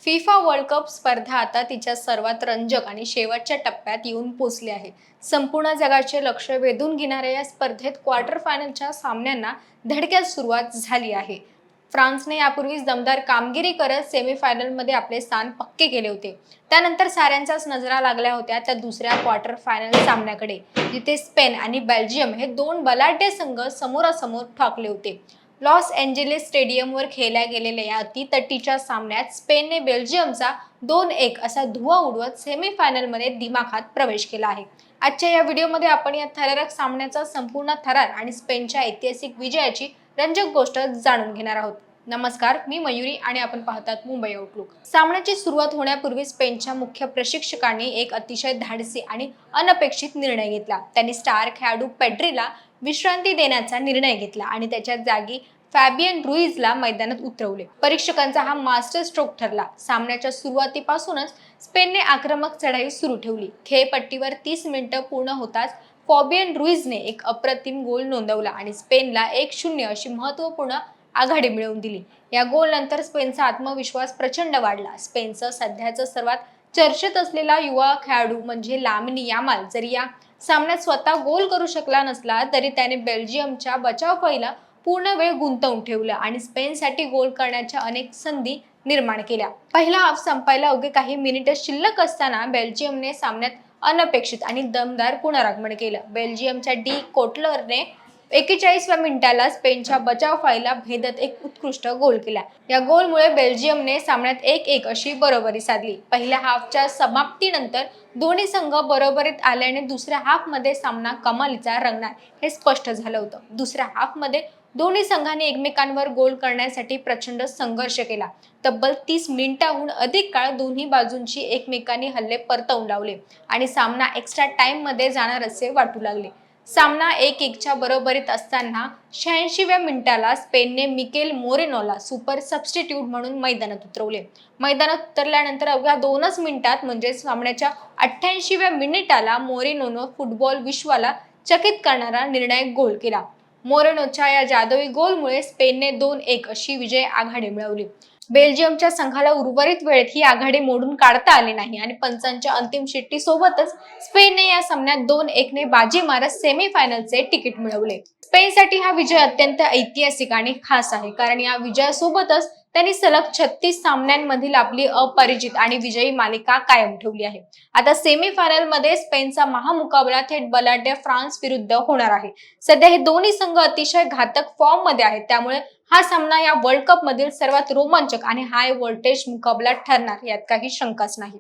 FIFA world cup स्पर्धा आता तिच्या सर्वात रंजक आणि शेवटच्या टप्प्यात येऊन पोचली आहे. संपूर्ण जगाचे लक्ष वेधून घेणाऱ्या या स्पर्धेत क्वार्टर फायनलच्या सामन्यांना धडक्यात सुरुवात झाली आहे. फ्रान्सने यापूर्वीच दमदार कामगिरी करत सेमीफायनलमध्ये आपले स्थान पक्के केले होते. त्यानंतर साऱ्यांच्याच नजरा लागल्या होत्या त्या दुसऱ्या क्वार्टर फायनल सामन्याकडे, जिथे स्पेन आणि बेल्जियम हे दोन बलाढ्य संघ समोरासमोर ठाकले होते. लॉस एंजेलिस स्टेडियमवर खेळल्या गेलेल्या या अतितटीच्या सामन्यात स्पेनने बेल्जियमचा 2-1 असा धुव्वा उडवत सेमीफायनलमध्ये दिमाखात प्रवेश केला आहे. आजच्या या व्हिडिओमध्ये आपण या थरारक सामन्याचा संपूर्ण थरार आणि स्पेनच्या ऐतिहासिक विजयाची रंजक गोष्ट जाणून घेणार आहोत. नमस्कार, मी मयुरी आणि आपण पाहतात मुंबई आउटलुक. सामन्याची सुरुवात होण्यापूर्वी स्पेनच्या मुख्य प्रशिक्षकांनी एक अतिशय धाडसी आणि अनपेक्षित निर्णय घेतला. त्यांनी स्टार खेळाडू पेड्रीला विश्रांती देण्याचा निर्णय घेतला आणि त्याच्या जागी फॅबियन रुईजला मैदानात उतरवले. परीक्षकांचा हा मास्टर स्ट्रोक ठरला. सामन्याच्या सुरुवातीपासूनच स्पेनने आक्रमक चढाई सुरू ठेवली. खेळपट्टीवर 30 मिनिटं पूर्ण होताच फॅबियन रुईजने एक अप्रतिम गोल नोंदवला आणि स्पेनला 1-0 अशी महत्त्वपूर्ण आघाडी मिळवून दिली. या गोलनंतर स्पेनचा आत्मविश्वास प्रचंड वाढला. स्पेनचं सध्याचं सर्वात चर्चेत असलेला युवा खेळाडू म्हणजे लामिन यामाल जरी या सामन्यात स्वतः गोल करू शकला नसला तरी त्याने बेल्जियमच्या बचावफळीला पूर्ण वेळ गुंतवून ठेवलं आणि स्पेनसाठी गोल करण्याच्या अनेक संधी निर्माण केल्या. पहिला हाफ संपायला अवघे काही मिनिटं शिल्लक असताना बेल्जियमने सामन्यात अनपेक्षित आणि दमदार पुनरागमन केलं. बेल्जियमच्या डी कोटलरने 41व्या मिनिटाला स्पेनच्या बचावफळीला भेदत एक उत्कृष्ट गोल केला. या गोलमुळे बेल्जियमने सामन्यात 1-1 अशी बरोबरी साधली. पहिल्या हाफच्या समाप्तीनंतर दोन्ही संघ बरोबरीत आल्याने दुसऱ्या हाफमध्ये सामना कमालीचा रंगणार हे स्पष्ट झालं होतं. दुसऱ्या हाफमध्ये दोन्ही संघांनी एकमेकांवर गोल करण्यासाठी प्रचंड संघर्ष केला. तब्बल 30 मिनिटांहून अधिक काळ दोन्ही बाजूंची एकमेकांनी हल्ले परतवून लावले आणि सामना एक्स्ट्रा टाइम मध्ये जाणार असे वाटू लागले. सामना 1-1 च्या बरोबरीत असताना 86व्या मिनिटाला स्पेनने मिकेल मोरेनोला सुपर सबस्टिट्यूट म्हणून मैदानात उतरवले. मैदानात उतरल्यानंतर अवघ्या 2च मिनिटात म्हणजे सामन्याच्या 88व्या मिनिटाला मोरेनोनं फुटबॉल विश्वाला चकित करणारा निर्णायक गोल केला. मोरेनोच्या या जादुई गोलमुळे स्पेनने 2-1 अशी विजय आघाडी मिळवली. बेल्जियमच्या संघाला उर्वरित वेळेत ही आघाडी मोडून काढता आली नाही आणि पंचांच्या अंतिम शिट्टीसोबतच स्पेनने या सामन्यात 2-1 ने बाजी मारत सेमीफायनलचे तिकीट मिळवले. स्पेनसाठी हा विजय अत्यंत ऐतिहासिक आणि खास आहे, कारण या विजयासोबतच त्यांनी सलग 36 सामन्यांमधील आपली अपरिचित आणि विजयी मालिका कायम ठेवली आहे. आता सेमीफायनलमध्ये स्पेनचा महामुकाबला थेट बलाढ्य फ्रान्स विरुद्ध होणार आहे. सध्या हे दोन्ही संघ अतिशय घातक फॉर्म मध्ये आहेत, त्यामुळे हा सामना या वर्ल्ड कप मधील सर्वात रोमांचक आणि हाय व्होल्टेज मुकाबला ठरणार यात काही शंकाच नाही.